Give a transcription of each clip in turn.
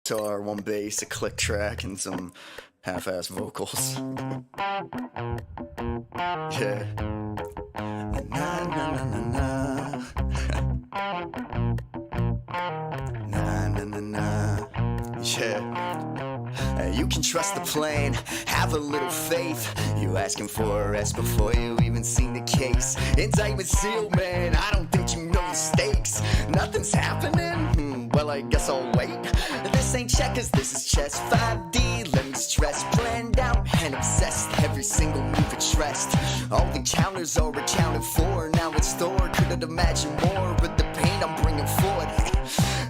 guitar, one bass, a click track, and some half-ass vocals. Yeah. Na na na na na. Na na na na. Yeah. You can trust the plan, have a little faith. You asking for a rest before you even seen the case. Indictment sealed, man, I don't think you know the stakes. Nothing's happening, well I guess I'll wait. This ain't checkers, this is chess 5D, let me stress. Planned out and obsessed, every single move addressed. All the counters are accounted for, now it's stored. Couldn't imagine more with the pain I'm bringing forward.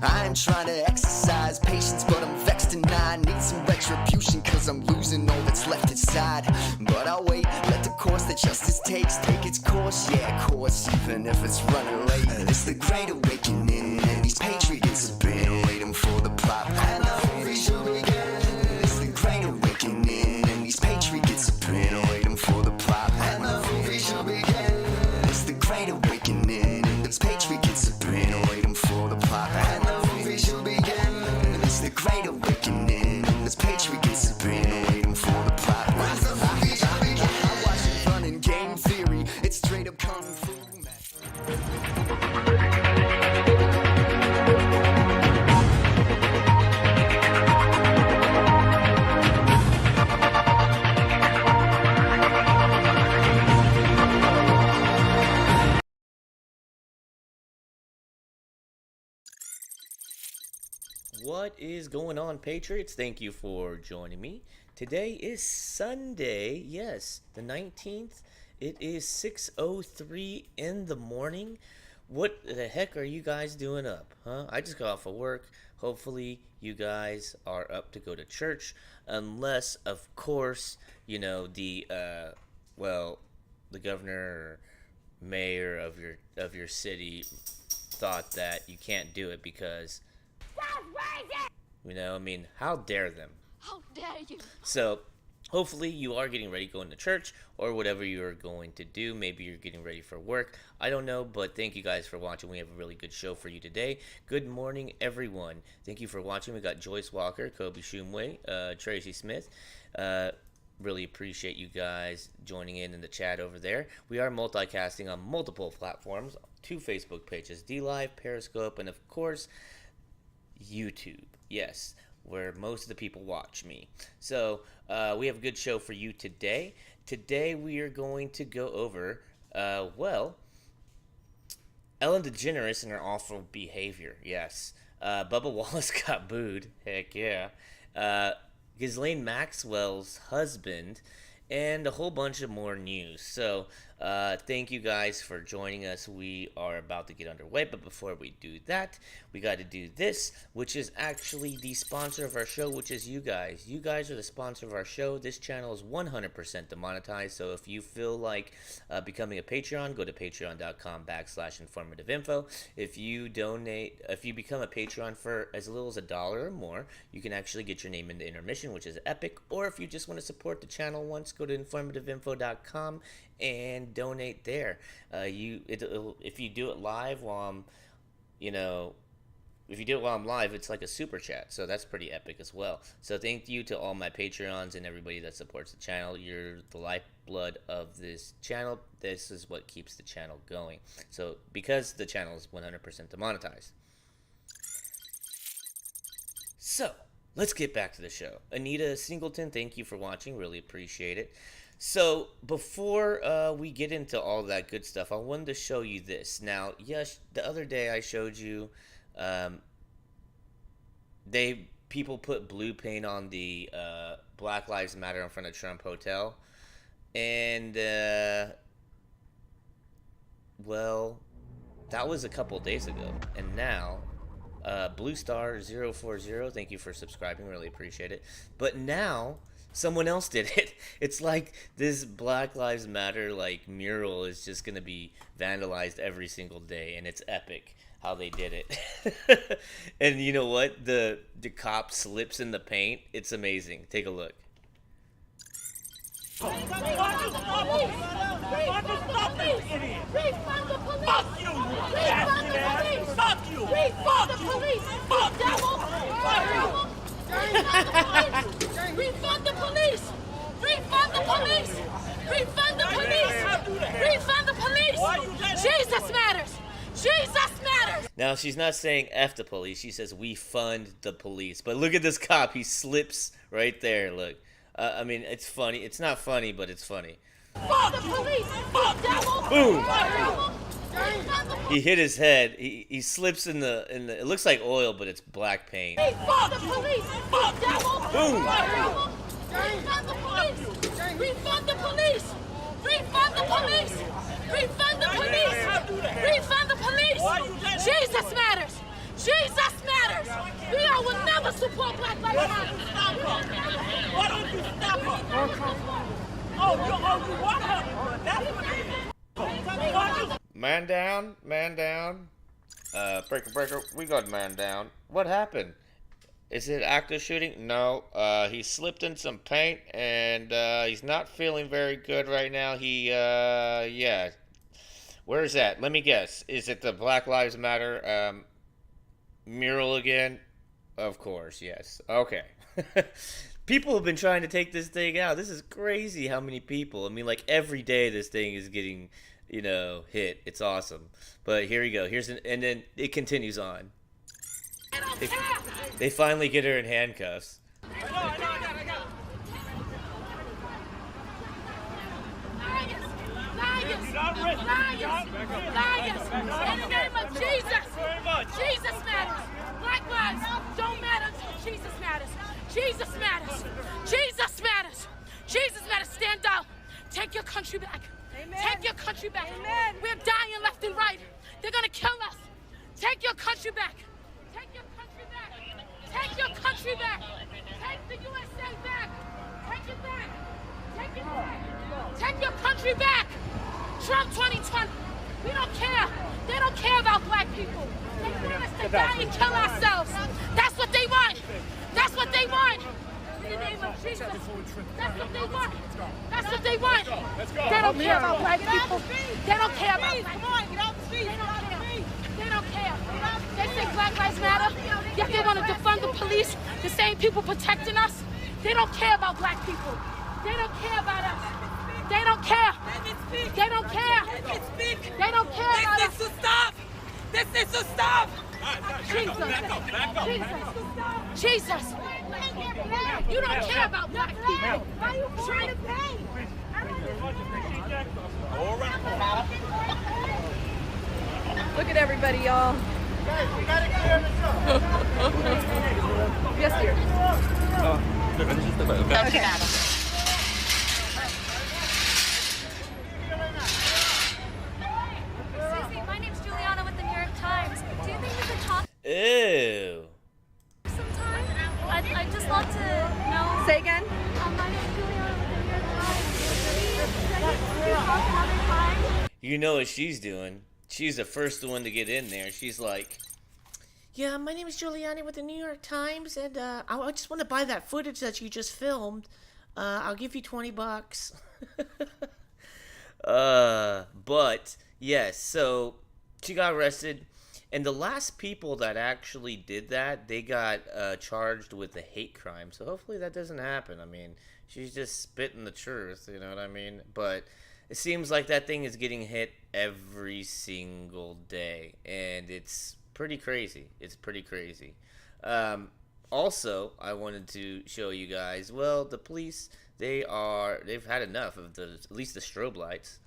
I ain't trying to exercise patience, but I'm vexed and I need some retribution, cause I'm losing all that's left inside. But I'll wait, let the course that justice takes take its course, yeah, of course, even if it's running late. It's the great awakening, and these patriots have been waiting for the plot. And the movie shall begin. It's the great awakening, and these patriots have been waiting for the plot. And the movie shall begin. It's the great awakening, and these patriots have been waiting for the plot. And the movie shall begin. It's the great awakening, and these patriots have been waiting for the plot. When's the movie shall begin? I watch it running game theory. It's straight up kung fu. What is going on, Patriots? Thank you for joining me. Today is Sunday, yes, the 19th. It is 6:03 in the morning. What the heck are you guys doing up, huh? I just got off of work. Hopefully you guys are up to go to church, unless, of course, you know, the governor or mayor of your city thought that you can't do it because, you know, I mean, how dare them? How dare you? So, hopefully you are getting ready going to church or whatever you're going to do. Maybe you're getting ready for work. I don't know, but thank you guys for watching. We have a really good show for you today. Good morning, everyone. Thank you for watching. We got Joyce Walker, Kobe Shumway, Tracy Smith. Really appreciate you guys joining in the chat over there. We are multicasting on multiple platforms, 2 Facebook pages, DLive, Periscope, and of course, YouTube, yes, where most of the people watch me. So we have a good show for you today. Today we are going to go over, Ellen DeGeneres and her awful behavior, yes. Bubba Wallace got booed, heck yeah. Ghislaine Maxwell's husband, and a whole bunch of more news. So thank you guys for joining us. We are about to get underway, but before we do that, we got to do this, which is actually the sponsor of our show, which is you guys. You guys are the sponsor of our show. This channel is 100% demonetized, so if you feel like becoming a Patreon, go to patreon.com/informativeinfo. If you become a Patreon for as little as $1 or more, you can actually get your name in the intermission, which is epic. Or if you just want to support the channel once, go to informativeinfo.com and donate there. If you do it live while I'm, if you do it while I'm live, it's like a super chat, so that's pretty epic as well. So thank you to all my Patreons and everybody that supports the channel. You're the lifeblood of this channel. This is what keeps the channel going. So because the channel is 100% demonetized. So let's get back to the show. Anita Singleton, thank you for watching. Really appreciate it. So before we get into all that good stuff, I wanted to show you this. Now, yes, the other day I showed you people put blue paint on the Black Lives Matter in front of Trump Hotel, and well, that was a couple days ago, and now Blue Star 040, thank you for subscribing, really appreciate it. But now someone else did it. It's like this Black Lives Matter like mural is just gonna be vandalized every single day, and it's epic how they did it. And you know what? The cop slips in the paint. It's amazing. Take a look. Fuck you! Fuck you! Fuck you! Fuck you! Refund the police! Refund the police! Refund the police! Refund the police! Jesus matters! Jesus matters! Now, she's not saying F the police. She says, we fund the police. But look at this cop. He slips right there. Look. I mean, it's funny. It's not funny, but it's funny. Fuck the police! Fuck devil! Boom! Refund the He hit his head. He slips in the. It looks like oil, but it's black paint. Fuck the police! Fuck devil! Boom! Refund the police! Refund the police! Refund the police! Refund the police! Refund the police! Jesus matters! Jesus matters! We all will never support Black Lives Matter! Why don't you stop her? Oh, you want her? That's what Man down, man down. Breaker, we got man down. What happened? Is it active shooting? No. He slipped in some paint, and he's not feeling very good right now. Yeah. Where is that? Let me guess. Is it the Black Lives Matter mural again? Of course, yes. Okay. People have been trying to take this thing out. This is crazy how many people. I mean, like, every day this thing is getting, hit. It's awesome. But here we go. And then it continues on. They finally get her in handcuffs. Liars! In the name of Jesus! Jesus matters! Black lives don't matter until Jesus matters! Jesus matters! Jesus matters! Jesus matters! Stand up! Take your country back! Amen. Take your country back! Amen. We're dying left and right! They're gonna kill us! Take your country back! Take your country back! Take your country back! Take the USA back! Take it back! Take it back! Take your country back! Trump 2020! We don't care! They don't care about black people! They want us to die and kill ourselves! That's what they want! That's what they want! In the name of Jesus! That's what they want! That's what they want! They don't care about black people! They don't care about black people! Come on, get off the street! They don't care! They say Black Lives Matter, yet they want to defund the police, the same people protecting us. They don't care about black people. They don't care about us. They don't care. They don't care. They don't care about us. This is to stop. This is to stop. Jesus. Jesus. You don't care about black people. Why are you trying to pay? All right. Look at everybody, y'all. We gotta clear the truck. Yes, dear. Excuse me, my name's Juliana with the New York Times. Do you think we could talk Ew. sometime? I'd just love to know. Say again. My name's Juliana with the New York Times. Could we talk another time? You know what she's doing. She's the first one to get in there. She's like, yeah, my name is Giuliani with the New York Times, and I just want to buy that footage that you just filmed. I'll give you $20. But, yes, so she got arrested, and the last people that actually did that, they got charged with a hate crime, so hopefully that doesn't happen. I mean, she's just spitting the truth, you know what I mean? But it seems like that thing is getting hit every single day, and it's pretty crazy. It's pretty crazy. Also, I wanted to show you guys, well, the police, they've had enough of at least the strobe lights.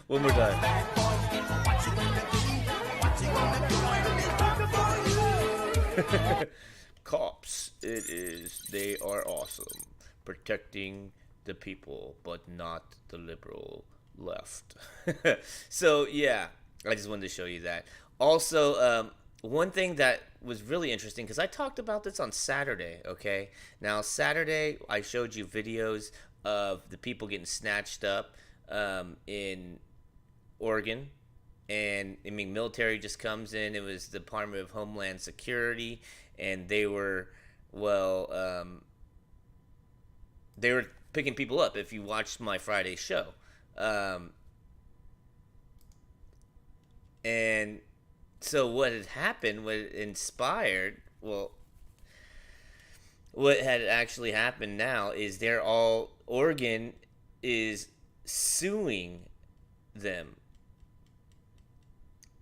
One more time. Cops, they are awesome, protecting the people, but not the liberal left. So, yeah, I just wanted to show you that. Also, one thing that was really interesting, because I talked about this on Saturday, okay? Now, Saturday, I showed you videos of the people getting snatched up in Oregon. And, I mean, military just comes in. It was the Department of Homeland Security. And they were, they were picking people up if you watched my Friday show. And so what had happened, what inspired, well, what had actually happened now is Oregon is suing them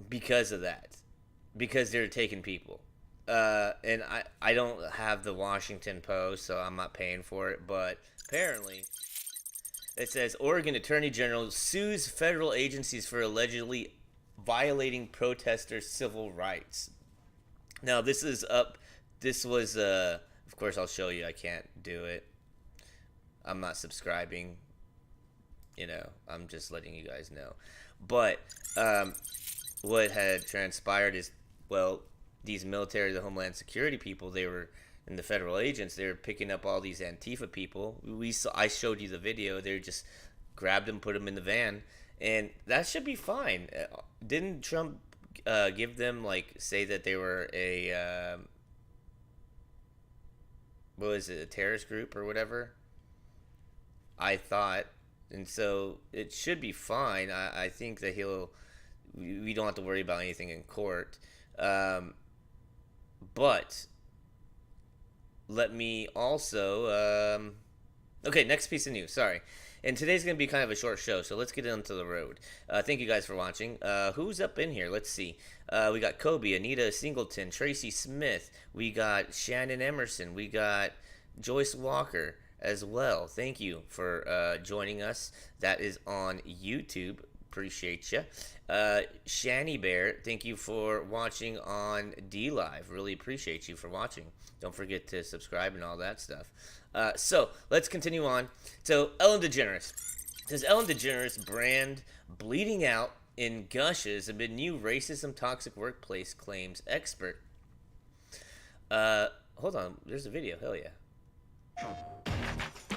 because of that, because they're taking people. And I don't have the Washington Post, so I'm not paying for it, but apparently it says Oregon Attorney General sues federal agencies for allegedly violating protesters' civil rights. Now, this was, of course, I'll show you. I can't do it. I'm not subscribing. I'm just letting you guys know. But what had transpired is, well, these military, the Homeland Security people, they were, and the federal agents, they were picking up all these Antifa people. I showed you the video. They just grabbed them, put them in the van, and that should be fine. Didn't Trump give them, say that they were a, what was it, a terrorist group or whatever? I thought. And so it should be fine. I think that we don't have to worry about anything in court. But let me also, okay, next piece of news, sorry. And today's going to be kind of a short show, so let's get into the road. Thank you guys for watching. Who's up in here? Let's see. We got Kobe, Anita Singleton, Tracy Smith. We got Shannon Emerson. We got Joyce Walker as well. Thank you for joining us. That is on YouTube. Appreciate you. Shani Bear, thank you for watching on D-Live. Really appreciate you for watching. Don't forget to subscribe and all that stuff. So let's continue on. So Ellen DeGeneres. Says Ellen DeGeneres brand bleeding out in gushes amid new racism toxic workplace claims expert. Hold on. There's a video. Hell yeah.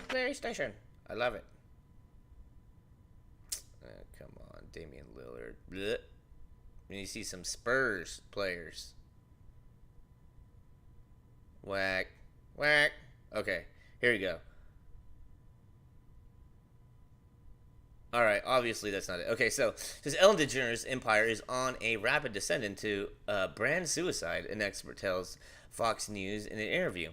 PlayStation. I love it. Come on, Damian Lillard. Blech. When you see some Spurs players. Whack. Whack. Okay, here we go. Alright, obviously that's not it. Okay, so says Ellen DeGeneres' empire is on a rapid descent into brand suicide, an expert tells Fox News in an interview.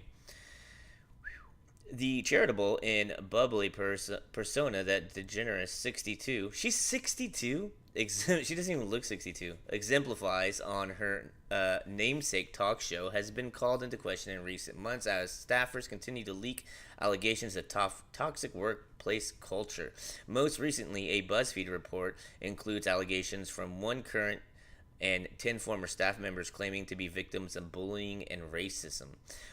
The charitable and bubbly persona that DeGeneres, 62, she's 62? She doesn't even look 62, exemplifies on her namesake talk show has been called into question in recent months as staffers continue to leak allegations of toxic workplace culture. Most recently, a BuzzFeed report includes allegations from one current and 10 former staff members claiming to be victims of bullying and racism.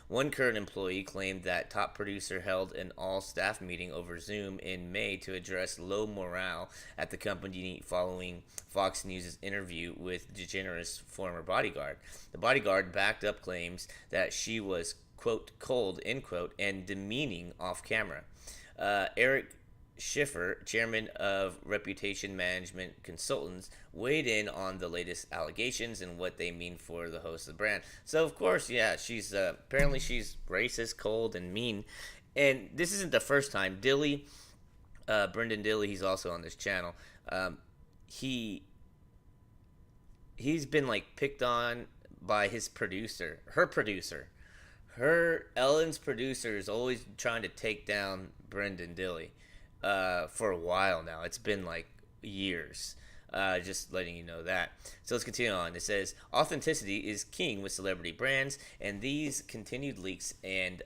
One current employee claimed that top producer held an all-staff meeting over Zoom in May to address low morale at the company following Fox News' interview with DeGeneres' former bodyguard. The bodyguard backed up claims that she was, quote, cold, end quote, and demeaning off camera. Eric Schiffer, chairman of Reputation Management Consultants, weighed in on the latest allegations and what they mean for the host of the brand. So, of course, yeah, she's apparently she's racist, cold, and mean. And this isn't the first time. Dilly, Brendan Dilly, he's also on this channel. He's been picked on by his producer, her producer. Ellen's producer is always trying to take down Brendan Dilly. For a while now. It's been years. Just letting you know that. So let's continue on. It says, authenticity is king with celebrity brands, and these continued leaks and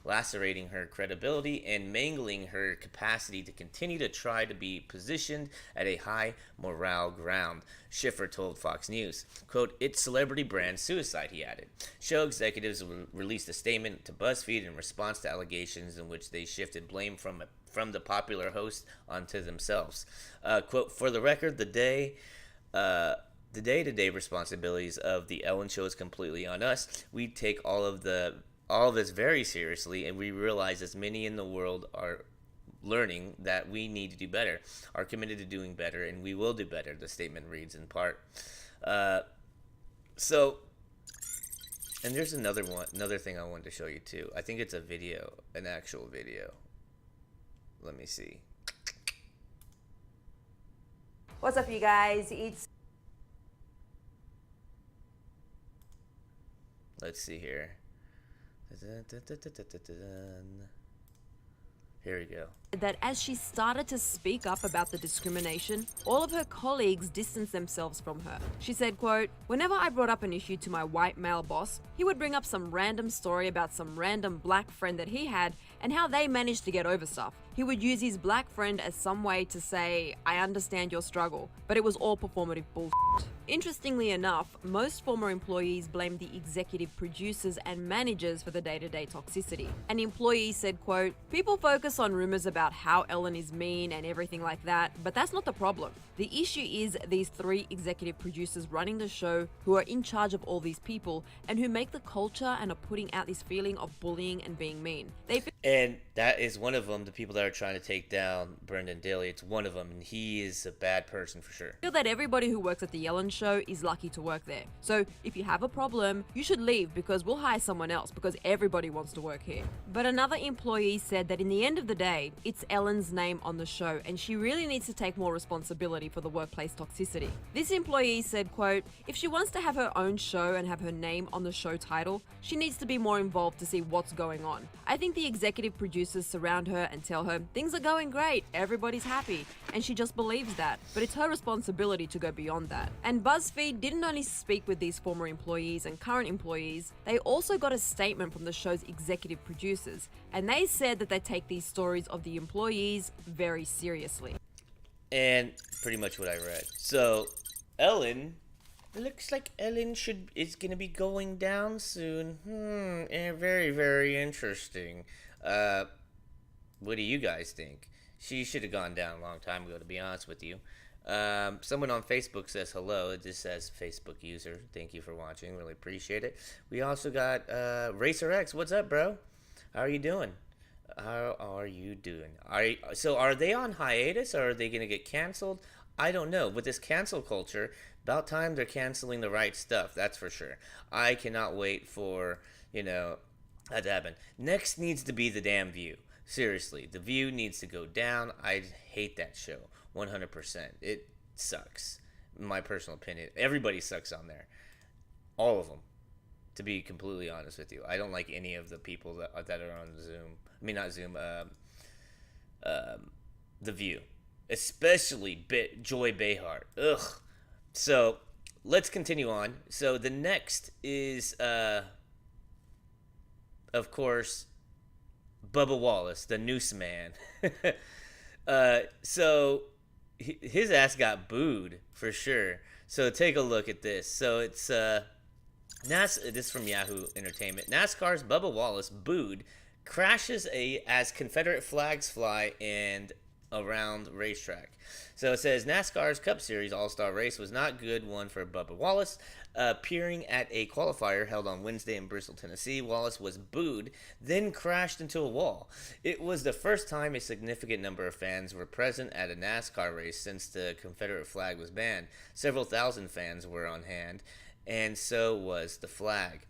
lacerating her credibility and mangling her capacity to continue to try to be positioned at a high morale ground. Schiffer told Fox News, quote, it's celebrity brand suicide, he added. Show executives released a statement to BuzzFeed in response to allegations in which they shifted blame from the popular host onto themselves. Quote, for the record, the day-to-day responsibilities of the Ellen Show is completely on us. We take all of this very seriously, and we realize as many in the world are learning that we need to do better, are committed to doing better, and we will do better, the statement reads in part. So, and there's another thing I wanted to show you too. I think it's a video, an actual video. Let me see. What's up, you guys? Let's see here. Here we go. That as she started to speak up about the discrimination, all of her colleagues distanced themselves from her. She said, quote, "Whenever I brought up an issue to my white male boss, he would bring up some random story about some random black friend that he had and how they managed to get over stuff. He would use his black friend as some way to say, I understand your struggle, but it was all performative bullshit." Interestingly enough, most former employees blamed the executive producers and managers for the day-to-day toxicity. An employee said, quote, "People focus on rumors about how Ellen is mean and everything like that, but that's not the problem. The issue is these 3 executive producers running the show who are in charge of all these people and who make the culture and are putting out this feeling of bullying and being mean. And that is one of them, the people that are trying to take down Brendan Daly. It's one of them, and he is a bad person for sure. Feel that everybody who works at the Ellen Show is lucky to work there. So if you have a problem, you should leave because we'll hire someone else because everybody wants to work here." But another employee said that in the end of the day, it's Ellen's name on the show and she really needs to take more responsibility for the workplace toxicity. This employee said, quote, "If she wants to have her own show and have her name on the show title, she needs to be more involved to see what's going on. I think the executive producers surround her and tell her, things are going great, everybody's happy, and she just believes that. But it's her responsibility to go beyond that." And BuzzFeed didn't only speak with these former employees and current employees, they also got a statement from the show's executive producers, and they said that they take these stories of the employees very seriously. And pretty much what I read. So, Ellen, it looks like Ellen is gonna be going down soon. Very, very interesting. What do you guys think? She should have gone down a long time ago, to be honest with you. Someone on Facebook says hello. It just says Facebook user. Thank you for watching. Really appreciate it. We also got Racer X. What's up, bro? How are you doing? How are you doing? Are they on hiatus or are they gonna get canceled? I don't know. With this cancel culture, about time they're canceling the right stuff. That's for sure. I cannot wait for that to happen. Next needs to be the damn View. Seriously, the View needs to go down. I hate that show 100%. It sucks. In my personal opinion, everybody sucks on there. All of them. To be completely honest with you, I don't like any of the people that are on Zoom. I mean, not Zoom. The View, especially Joy Behar. Ugh. So let's continue on. So the next is, of course, Bubba Wallace, the Noose Man. So his ass got booed for sure. So take a look at this. So it's this is from Yahoo Entertainment. NASCAR's Bubba Wallace booed, crashes as Confederate flags fly and around racetrack. So it says NASCAR's Cup Series All-Star race was not good one for Bubba Wallace. Appearing at a qualifier held on Wednesday in Bristol, Tennessee, Wallace was booed, then crashed into a wall. It was the first time a significant number of fans were present at a NASCAR race since the Confederate flag was banned. Several thousand fans were on hand, and so was the flag.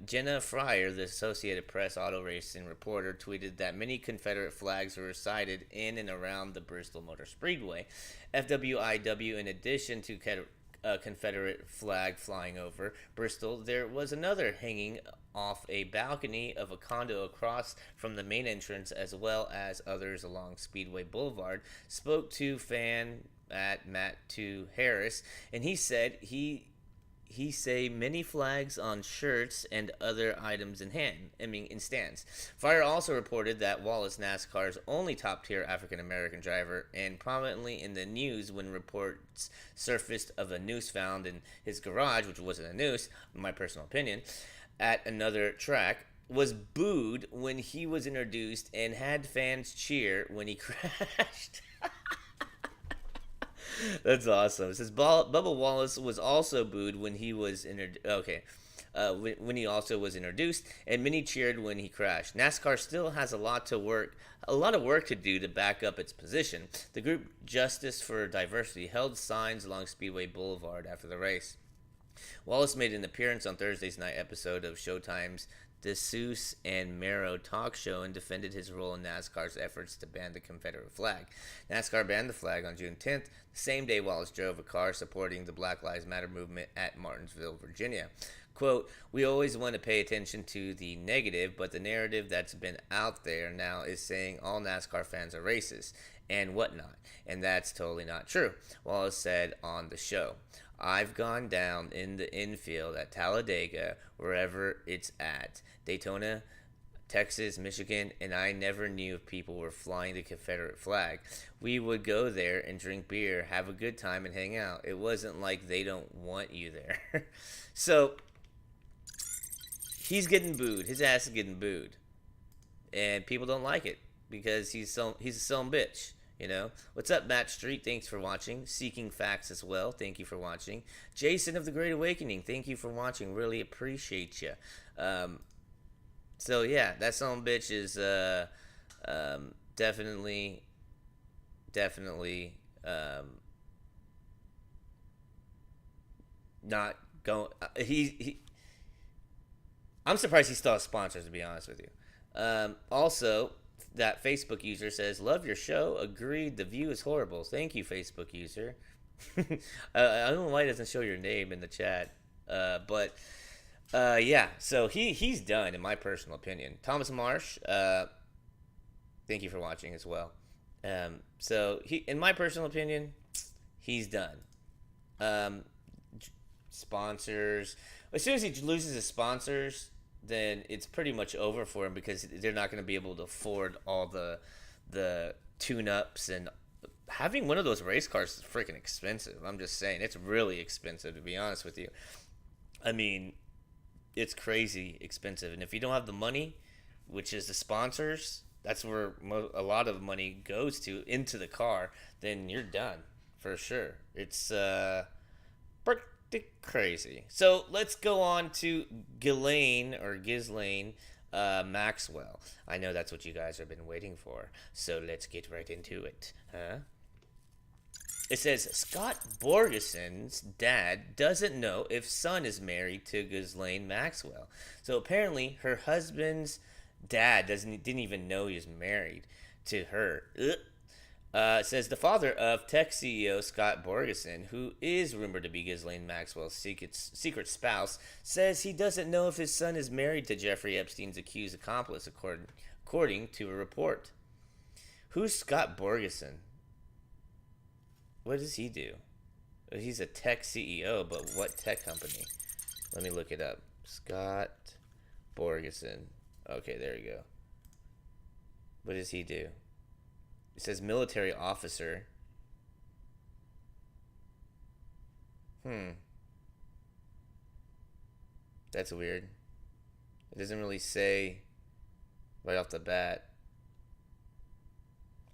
Jenna Fryer, the Associated Press auto racing reporter, tweeted that many Confederate flags were sighted in and around the Bristol Motor Speedway. FWIW, in addition to Confederate flag flying over Bristol, there was another hanging off a balcony of a condo across from the main entrance, as well as others along Speedway Boulevard. Spoke to fan at Matt 2 Harris, and he said he say many flags on shirts and other items in stands. Fryer also reported that Wallace, NASCAR's only top-tier African-American driver, and prominently in the news when reports surfaced of a noose found in his garage, which wasn't a noose, in my personal opinion, at another track, was booed when he was introduced and had fans cheer when he crashed. That's awesome. It says Bubba Wallace was also booed when he was when he also was introduced, and many cheered when he crashed. NASCAR still has a lot of work to do to back up its position. The group Justice for Diversity held signs along Speedway Boulevard after the race. Wallace made an appearance on Thursday's night episode of Showtime's DeSeuss and Mero talk show and defended his role in NASCAR's efforts to ban the Confederate flag. NASCAR banned the flag on June 10th, the same day Wallace drove a car supporting the Black Lives Matter movement at Martinsville, Virginia. Quote, we always want to pay attention to the negative, but the narrative that's been out there now is saying all NASCAR fans are racist and whatnot. And that's totally not true. Wallace said on the show, I've gone down in the infield at Talladega, wherever it's at, Daytona, Texas, Michigan, and I never knew if people were flying the Confederate flag. We would go there and drink beer, have a good time, and hang out. It wasn't like they don't want you there. So he's getting booed. His ass is getting booed, and people don't like it because he's a son bitch. You know, what's up, Matt Street? Thanks for watching. Seeking Facts as well. Thank you for watching. Jason of the Great Awakening. Thank you for watching. Really appreciate you. So yeah, that son bitch is definitely not going. I'm surprised he still has sponsors, to be honest with you. Also, that Facebook user says, love your show. Agreed. The view is horrible. Thank you, Facebook user. I don't know why it doesn't show your name in the chat. But yeah, so he's done, in my personal opinion. Thomas Marsh, thank you for watching as well. So in my personal opinion, he's done. Sponsors. As soon as he loses his sponsors, then it's pretty much over for him because they're not going to be able to afford all the tune-ups, and having one of those race cars is freaking expensive. I'm just saying, it's really expensive, to be honest with you. I mean, it's crazy expensive, and if you don't have the money, which is the sponsors, that's where a lot of money goes to, into the car, then you're done for sure. It's pretty crazy. So let's go on to Ghislaine Maxwell. I know that's what you guys have been waiting for, so let's get right into it. It says, Scott Borgeson's dad doesn't know if son is married to Ghislaine Maxwell. So apparently her husband's dad didn't even know he was married to her. It says the father of tech CEO Scott Borgeson, who is rumored to be Ghislaine Maxwell's secret spouse, says he doesn't know if his son is married to Jeffrey Epstein's accused accomplice, according to a report. Who's Scott Borgeson? What does he do? He's a tech CEO, but what tech company? Let me look it up. Scott Borgeson. Okay, there you go. What does he do? It says military officer. That's weird. It doesn't really say right off the bat.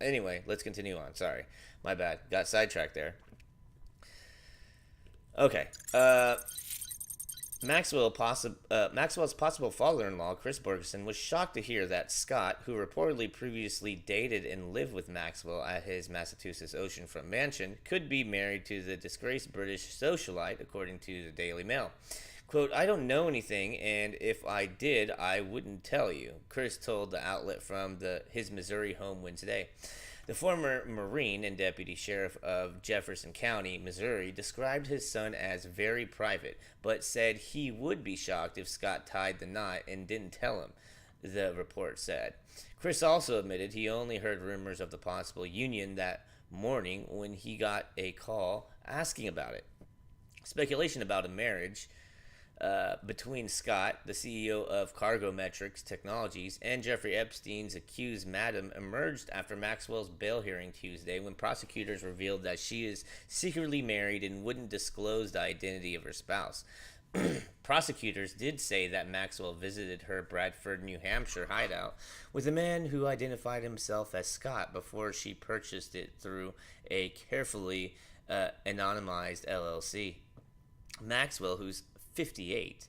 Anyway, let's continue on. Sorry. My bad. Got sidetracked there. Okay. Maxwell's possible father-in-law, Chris Borgeson, was shocked to hear that Scott, who reportedly previously dated and lived with Maxwell at his Massachusetts oceanfront mansion, could be married to the disgraced British socialite, according to the Daily Mail. Quote, I don't know anything, and if I did, I wouldn't tell you, Chris told the outlet from his Missouri home Wednesday. The former Marine and deputy sheriff of Jefferson County, Missouri, described his son as very private, but said he would be shocked if Scott tied the knot and didn't tell him, the report said. Chris also admitted he only heard rumors of the possible union that morning when he got a call asking about it. Speculation about a marriage between Scott, the CEO of Cargometrics Technologies, and Jeffrey Epstein's accused madam emerged after Maxwell's bail hearing Tuesday, when prosecutors revealed that she is secretly married and wouldn't disclose the identity of her spouse. Prosecutors did say that Maxwell visited her Bradford, New Hampshire hideout with a man who identified himself as Scott before she purchased it through a carefully anonymized LLC. Maxwell, who's 58,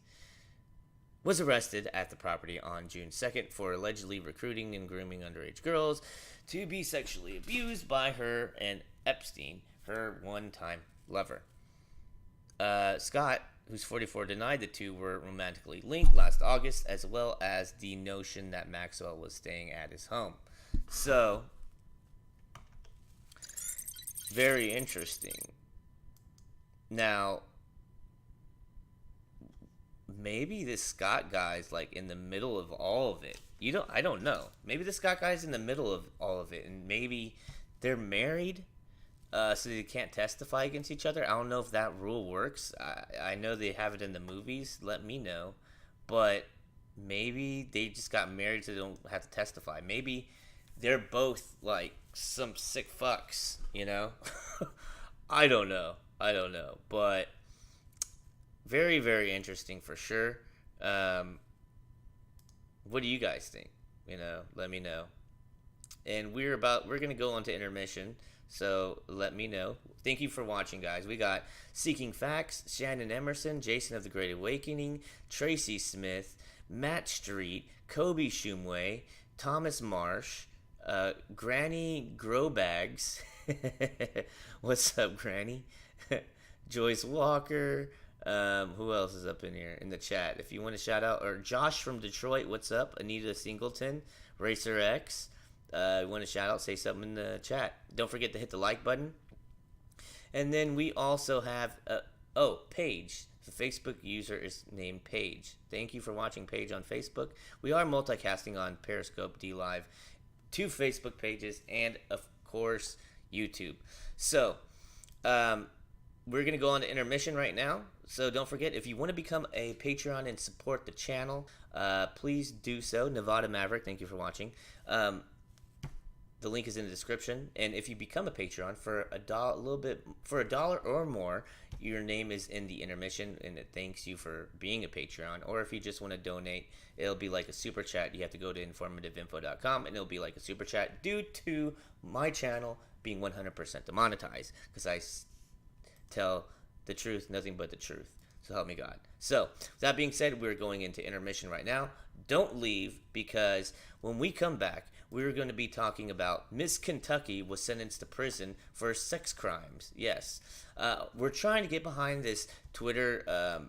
was arrested at the property on June 2nd for allegedly recruiting and grooming underage girls to be sexually abused by her and Epstein, her one-time lover. Scott, who's 44, denied the two were romantically linked last August, as well as the notion that Maxwell was staying at his home. So, very interesting. Now, maybe this Scott guy's like in the middle of all of it. I don't know. Maybe the Scott guy's in the middle of all of it, and maybe they're married, so they can't testify against each other. I don't know if that rule works. I know they have it in the movies. Let me know. But maybe they just got married so they don't have to testify. Maybe they're both like some sick fucks, you know? I don't know. But very, very interesting for sure. What do you guys think? You know, let me know. And we're going to go on to intermission, so let me know. Thank you for watching, guys. We got Seeking Facts, Shannon Emerson, Jason of the Great Awakening, Tracy Smith, Matt Street, Kobe Shumway, Thomas Marsh, Granny Growbags. What's up, Granny? Joyce Walker. Who else is up in here in the chat? If you want to shout out, or Josh from Detroit, what's up? Anita Singleton, Racer X. You want to shout out, say something in the chat. Don't forget to hit the like button. And then we also have, Paige. The Facebook user is named Paige. Thank you for watching, Paige, on Facebook. We are multicasting on Periscope, DLive, 2 Facebook pages, and, of course, YouTube. So, we're going to go on to intermission right now. So don't forget, if you want to become a Patreon and support the channel, please do so. Nevada Maverick, thank you for watching. The link is in the description. And if you become a Patreon for $1 or more, your name is in the intermission, and it thanks you for being a Patreon. Or if you just want to donate, it'll be like a super chat. You have to go to informativeinfo.com, and it'll be like a super chat due to my channel being 100% demonetized, because I tell the truth, nothing but the truth. So help me God. So, with that being said, we're going into intermission right now. Don't leave, because when we come back, we're going to be talking about Miss Kentucky was sentenced to prison for sex crimes. Yes. We're trying to get behind this Twitter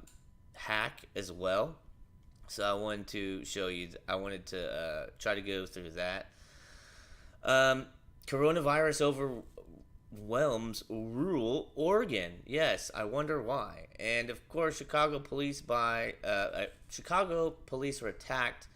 hack as well. So I wanted to show you. I wanted to try to go through that. Coronavirus overwhelms rural Oregon. Yes, I wonder why. And of course, Chicago police were attacked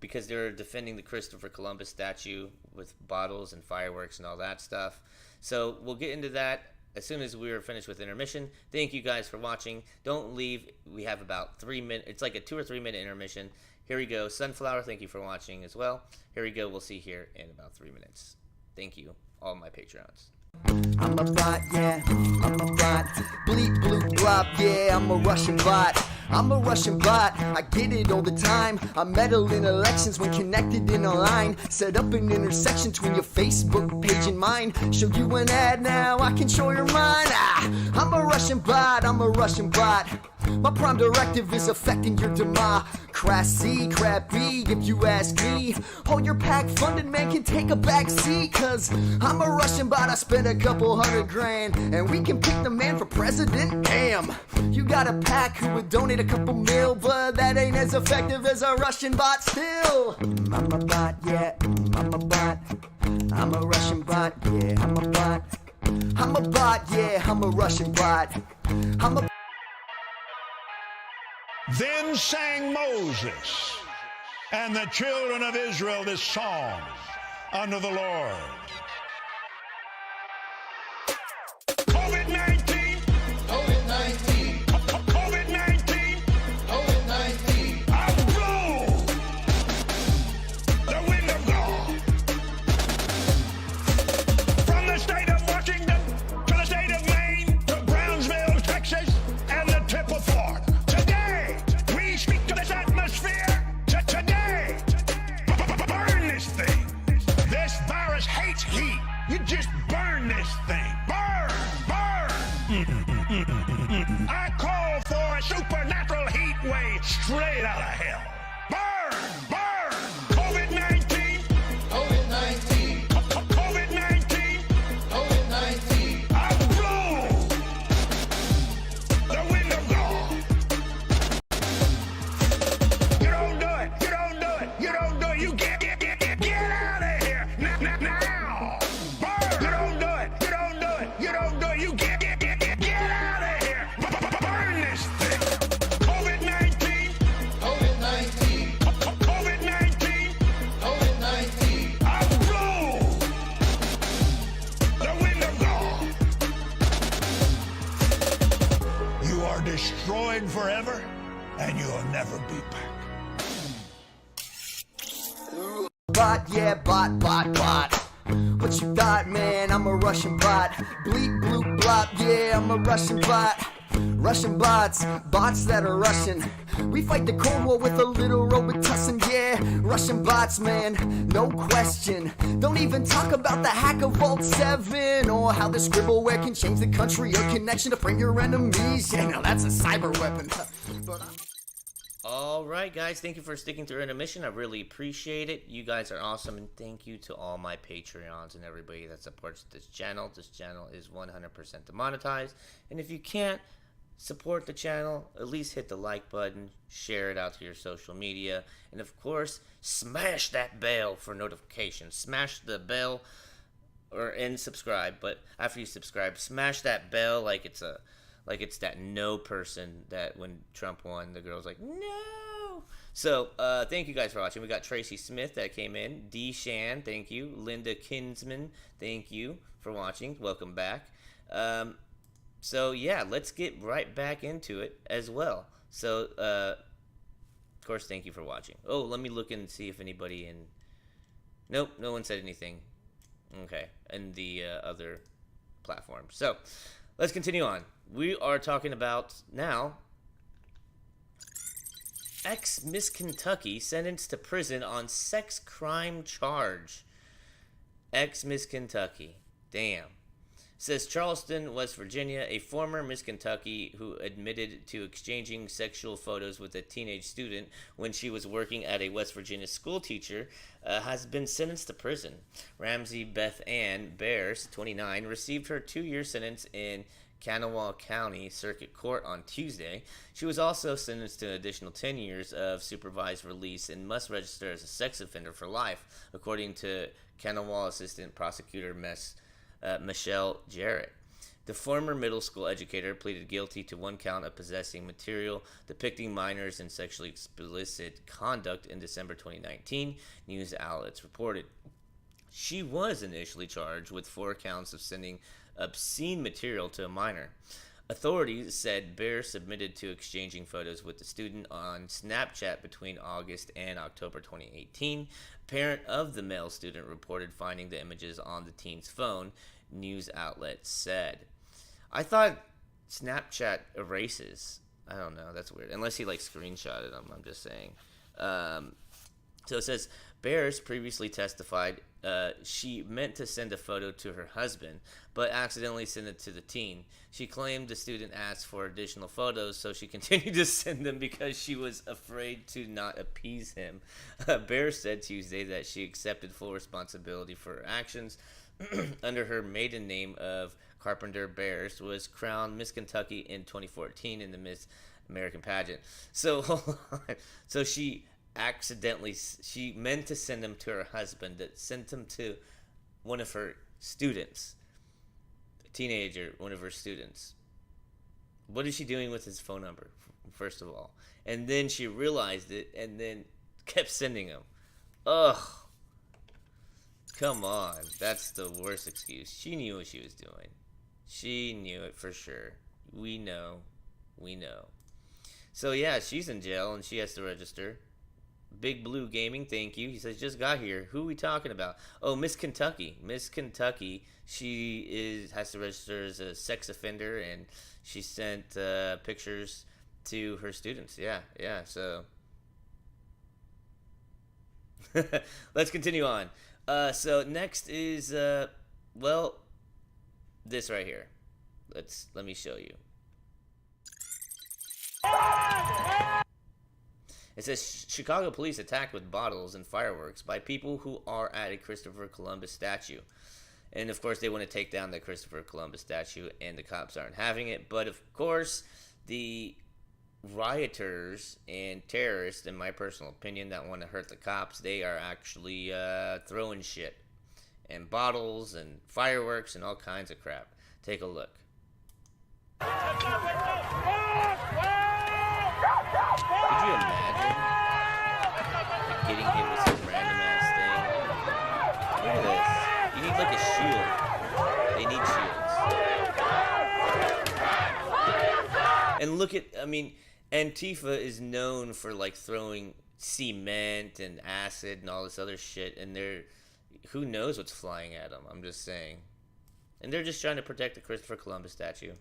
because they were defending the Christopher Columbus statue with bottles and fireworks and all that stuff. So we'll get into that as soon as we're finished with intermission. Thank you guys for watching. Don't leave. We have about 3 minutes. It's like a 2 or 3 minute intermission. Here we go. Sunflower, thank you for watching as well. Here we go. We'll see you here in about 3 minutes. Thank you, all my Patreons. I'm a bot, yeah, I'm a bot. Bleep, bloop, blop, yeah, I'm a Russian bot. I'm a Russian bot, I get it all the time. I meddle in elections when connected in a line. Set up an intersection between your Facebook page and mine. Show you an ad now, I control your mind. I'm a Russian bot, I'm a Russian bot. My prime directive is affecting your democracy. Crappy, if you ask me. All your PAC funded man can take a back seat. Cause I'm a Russian bot, I spent a couple $100,000. And we can pick the man for president, damn. You got a PAC who would donate a couple mil, but that ain't as effective as a Russian bot still. I'm a bot, yeah, I'm a bot. I'm a Russian bot, yeah, I'm a bot. I'm a bot, yeah, I'm a Russian bot. I'm a Then sang Moses and the children of Israel this song unto the Lord. COVID-19, COVID-19, COVID-19, COVID-19. I blow the wind of God from the state of Washington to the state of Maine to Brownsville, Texas, and the tip of Florida. We speak to this atmosphere today. Burn this thing. This virus hates heat. You just burn this thing. Burn, burn. I call for a supernatural heat wave straight out of hell. Burn, burn. COVID-19, COVID-19, COVID-19, COVID-19. I blow the wind of God. You don't do it. You don't do it. You don't do it. You get out of here now. Burn. You don't do it. You don't do it. You don't do it. You get out of here. Burn this thing. COVID-19. are destroyed forever, and you'll never be back. Bot, yeah, bot. What you thought, man? I'm a Russian bot. Bleep, bloop, blop, yeah, I'm a Russian bot. Russian bots that are Russian. We fight the Cold War with a little Robitussin, yeah. Russian bots, man, no question. Don't even talk about the hack of Vault 7 or how the scribbleware can change the country or connection to frame your enemies. Yeah, now that's a cyber weapon. Alright guys, thank you for sticking through intermission. I really appreciate it. You guys are awesome, and thank you to all my Patreons and everybody that supports this channel. This channel is 100% demonetized, and if you can't support the channel, at least hit the like button, share it out to your social media, and of course, smash that bell for notifications. Smash the bell and subscribe, but after you subscribe, smash that bell like it's that no person that when Trump won, the girl's like, no. So, thank you guys for watching. We got Tracy Smith that came in. D. Shan, thank you. Linda Kinsman, thank you for watching. Welcome back. So, yeah, let's get right back into it as well. So, of course, thank you for watching. Oh, let me look and see if anybody in... Nope, no one said anything. Okay, in the other platform. So, let's continue on. We are talking about now ex-Miss Kentucky sentenced to prison on sex crime charge. Ex-Miss Kentucky. Damn. Says Charleston, West Virginia, a former Miss Kentucky who admitted to exchanging sexual photos with a teenage student when she was working at a West Virginia school teacher, has been sentenced to prison. Ramsey Beth Ann Bears, 29, received her 2-year sentence in Kanawha County Circuit Court on Tuesday. She was also sentenced to an additional 10 years of supervised release and must register as a sex offender for life, according to Kanawha Assistant Prosecutor Michelle Jarrett. The former middle school educator pleaded guilty to 1 count of possessing material depicting minors in sexually explicit conduct in December 2019, news outlets reported. She was initially charged with 4 counts of sending obscene material to a minor. Authorities said Bear submitted to exchanging photos with the student on Snapchat between August and October 2018. A parent of the male student reported finding the images on the teen's phone, news outlet said. I thought Snapchat erases. I don't know, that's weird. Unless he screenshotted them, I'm just saying. So it says, Bears previously testified she meant to send a photo to her husband, but accidentally sent it to the teen. She claimed the student asked for additional photos, so she continued to send them because she was afraid to not appease him. Bears said Tuesday that she accepted full responsibility for her actions. Under her maiden name of Carpenter Bears, was crowned Miss Kentucky in 2014 in the Miss American pageant. So, hold on. So she meant to send them to her husband, that sent them to one of her students, a teenager, one of her students. What is she doing with his phone number, first of all? And then she realized it and then kept sending them. Ugh. Come on. That's the worst excuse. She knew what she was doing. She knew it for sure. We know. So yeah, she's in jail and she has to register. Big Blue Gaming, thank you. He says, just got here. Who are we talking about? Oh, Miss Kentucky. Miss Kentucky, she has to register as a sex offender, and she sent pictures to her students. Yeah, so. Let's continue on. So next is, this right here. Let me show you. It says Chicago police attacked with bottles and fireworks by people who are at a Christopher Columbus statue. And of course they want to take down the Christopher Columbus statue, and the cops aren't having it. But of course the rioters and terrorists, in my personal opinion, that want to hurt the cops, they are actually throwing shit and bottles and fireworks and all kinds of crap. Take a look. Could you imagine getting hit with some random ass thing? Look at this. You need a shield. They need shields. And look at, I mean, Antifa is known for like throwing cement and acid and all this other shit, and who knows what's flying at them. I'm just saying. And they're just trying to protect the Christopher Columbus statue.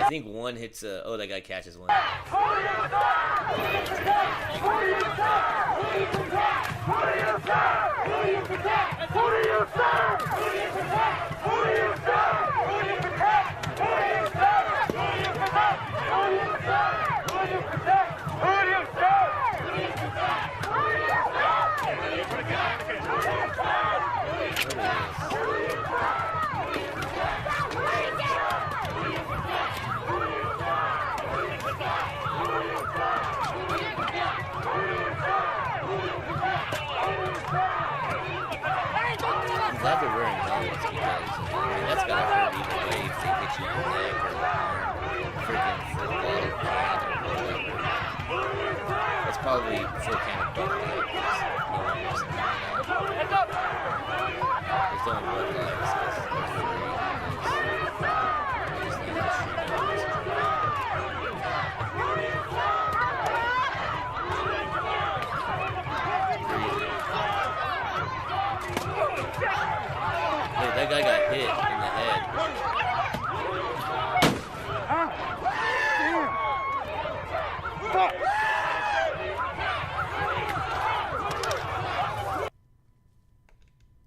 I think one hits that guy catches one. I'm glad they're wearing helmets because that's gotta hurt either way if they hit you in the neck or the arm, freaking full bottle can or whatever. That's probably full can of Bud Light because no one was in that. It's only Bud Light because it's free. They just need to shoot it. Hey, that guy got hit in the head.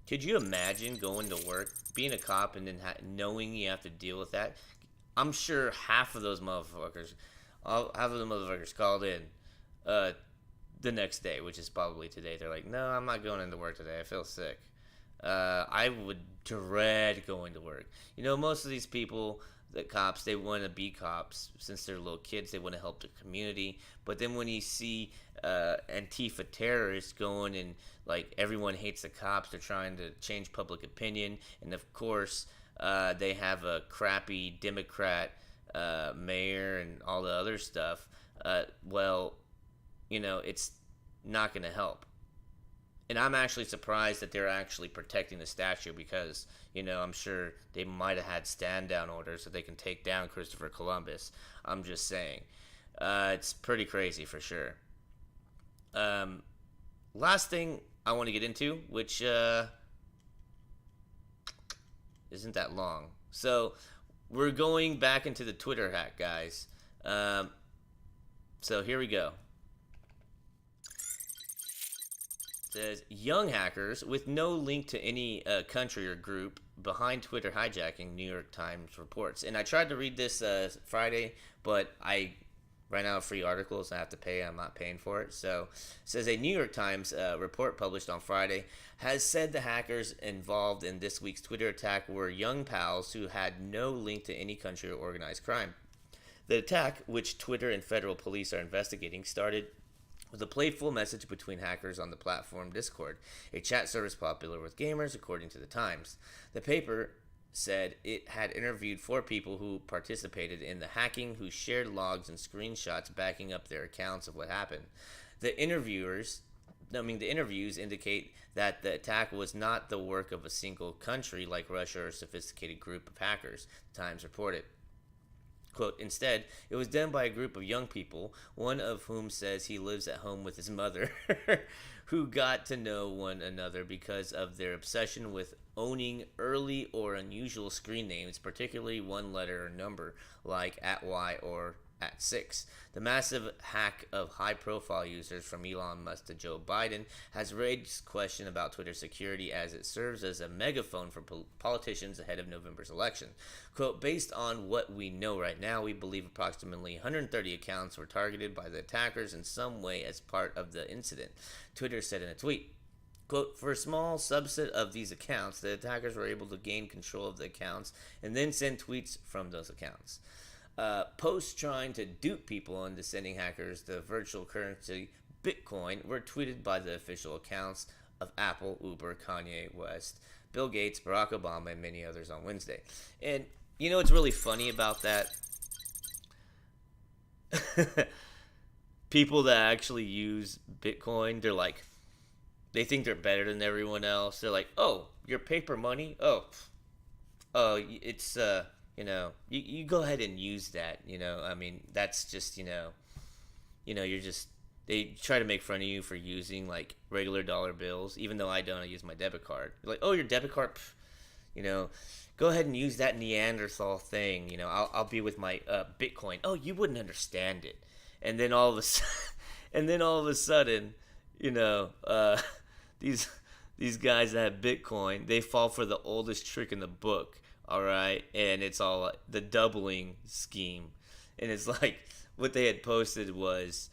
Could you imagine going to work, being a cop, and then knowing you have to deal with that? I'm sure half of the motherfuckers called in the next day, which is probably today. They're like, no, I'm not going into work today. I feel sick. I would dread going to work. You know, most of these people, the cops, they want to be cops since they're little kids. They want to help the community. But then when you see Antifa terrorists going and, like, everyone hates the cops, they're trying to change public opinion. And, of course, they have a crappy Democrat mayor and all the other stuff. Well, you know, it's not going to help. And I'm actually surprised that they're actually protecting the statue because, you know, I'm sure they might have had stand-down orders so they can take down Christopher Columbus. I'm just saying. It's pretty crazy for sure. Last thing I want to get into, which isn't that long. So, we're going back into the Twitter hack, guys. So, here we go. Says, young hackers with no link to any country or group behind Twitter hijacking, New York Times reports. And I tried to read this Friday, but I ran out of free articles. I have to pay. I'm not paying for it. So it says a New York Times report published on Friday has said the hackers involved in this week's Twitter attack were young pals who had no link to any country or organized crime. The attack, which Twitter and federal police are investigating, started with a playful message between hackers on the platform Discord, a chat service popular with gamers, according to the Times. The paper said it had interviewed 4 people who participated in the hacking, who shared logs and screenshots backing up their accounts of what happened. The interviews indicate that the attack was not the work of a single country like Russia or a sophisticated group of hackers, the Times reported. Quote, instead, it was done by a group of young people, one of whom says he lives at home with his mother, who got to know one another because of their obsession with owning early or unusual screen names, particularly one letter or number, like @Y or @6. The massive hack of high-profile users from Elon Musk to Joe Biden has raised question about Twitter's security as it serves as a megaphone for politicians ahead of November's election. Quote, based on what we know right now, we believe approximately 130 accounts were targeted by the attackers in some way as part of the incident, Twitter said in a tweet. Quote, for a small subset of these accounts, the attackers were able to gain control of the accounts and then send tweets from those accounts. Posts trying to dupe people into sending hackers the virtual currency Bitcoin were tweeted by the official accounts of Apple, Uber, Kanye West, Bill Gates, Barack Obama, and many others on Wednesday. And you know what's really funny about that? People that actually use Bitcoin, they think they're better than everyone else. They're like, oh, your paper money? Oh, oh, it's you go ahead and use that. I mean, that's just you're just they try to make fun of you for using like regular dollar bills, even though I don't. I use my debit card. Like, oh, your debit card, go ahead and use that Neanderthal thing. I'll be with my Bitcoin. Oh, you wouldn't understand it. And then all of a sudden, these guys that have Bitcoin, they fall for the oldest trick in the book. All right, and it's all the doubling scheme, and it's like what they had posted was,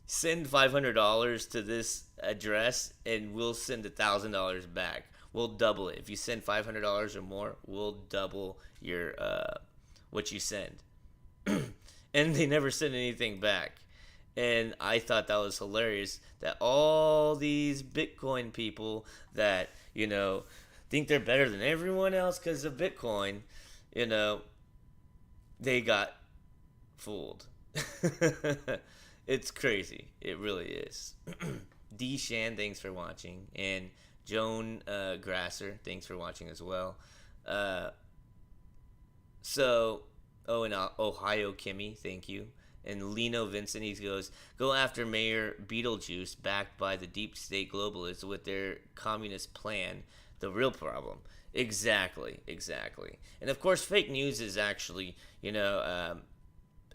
send $500 to this address, and we'll send $1,000 back. We'll double it. If you send $500 or more, we'll double your what you send. And they never sent anything back. And I thought that was hilarious that all these Bitcoin people that, think they're better than everyone else because of Bitcoin, they got fooled. It's crazy. It really is. D. Shan, thanks for watching. And Joan Grasser, thanks for watching as well. And Ohio Kimmy, thank you. And Lino Vincent, he goes, go after Mayor Beetlejuice, backed by the deep state globalists with their communist plan. The real problem. Exactly. And of course, fake news is actually, a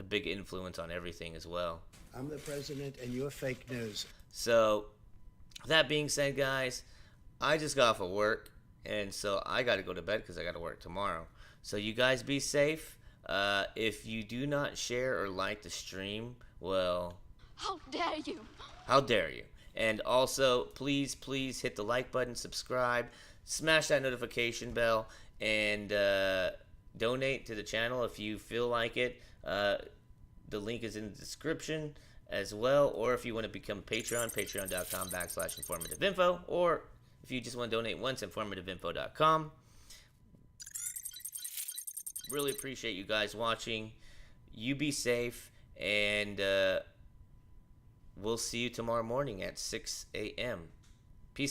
big influence on everything as well. I'm the president and you're fake news. So, that being said, guys, I just got off of work, and so I got to go to bed because I got to work tomorrow. So you guys be safe. If you do not share or like the stream, well... How dare you? How dare you? And also, please hit the like button, subscribe, smash that notification bell, and donate to the channel if you feel like it. The link is in the description as well. Or if you want to become Patreon, patreon.com/informativeinfo. Or if you just want to donate once, informativeinfo.com. Really appreciate you guys watching. You be safe, and we'll see you tomorrow morning at 6 a.m.